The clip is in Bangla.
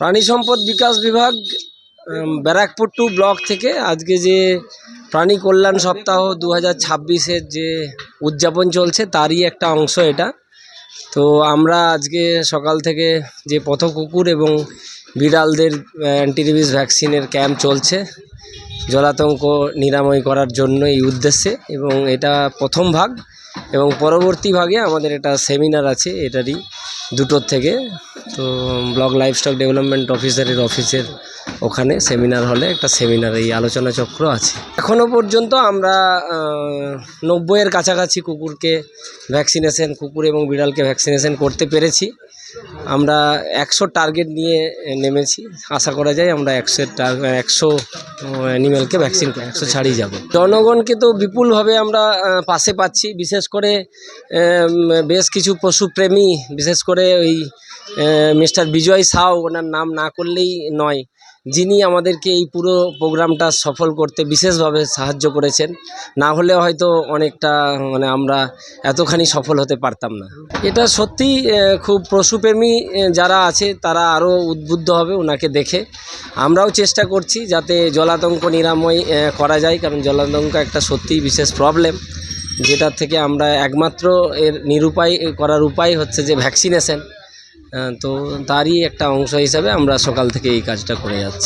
প্রাণী সম্পদ বিকাশ বিভাগ ব্যারাকপুর 2 ব্লক থেকে আজকে যে প্রাণী কল্যাণ সপ্তাহ 2026-এর যে উদযাপন চলছে তারই একটা অংশ এটা। তো আমরা আজকে সকাল থেকে যে পথ কুকুর এবং বিড়ালদের অ্যান্টিরেবিস ভ্যাকসিনের ক্যাম্প চলছে জলাতঙ্ক নিরাময় করার জন্য এই উদ্দেশ্যে, এবং এটা প্রথম ভাগ এবং পরবর্তী ভাগে আমাদের এটা সেমিনার আছে এটারই 2টোর থেকে। তো ব্লক লাইভস্টক ডেভেলপমেন্ট অফিসারের অফিসের ওখানে সেমিনার হলে একটা সেমিনার এই আলোচনা চক্র আছে। এখনও পর্যন্ত আমরা 90-এর কাছাকাছি কুকুরকে ভ্যাকসিনেশন, কুকুর এবং বিড়ালকে ভ্যাকসিনেশন করতে পেরেছি। আমরা 100 টার্গেট নিয়ে নেমেছি। আশা করা যায় আমরা 100 অ্যানিম্যালকে ভ্যাকসিন 100 ছাড়িয়ে যাব। জনগণকে তো বিপুলভাবে আমরা পাশে পাচ্ছি, বিশেষ করে বেশ কিছু পশুপ্রেমী, বিশেষ করে ওই মিস্টার বিজয় সাউ, ওনার নাম না করলেই নয়, যিনি আমাদেরকে এই পুরো প্রোগ্রামটা সফল করতে বিশেষভাবে সাহায্য করেছেন। না হলে হয়তো অনেকটা আমরা এতখানি সফল হতে পারতাম না। এটা সত্যিই খুব পশুপ্রেমী যারা আছে তারা আরও উদ্বুদ্ধ হবে ওনাকে দেখে। আমরাও চেষ্টা করছি যাতে জলাতঙ্ক নিরাময় করা যায়, কারণ জলাতঙ্ক একটা সত্যিই বিশেষ প্রবলেম, যেটা থেকে আমরা একমাত্র এর নিরুপায় করার উপায় হচ্ছে যে ভ্যাকসিনেশন। তো তারই একটা অংশ হিসাবে আমরা সকাল থেকে এই কাজটা করে যাচ্ছি।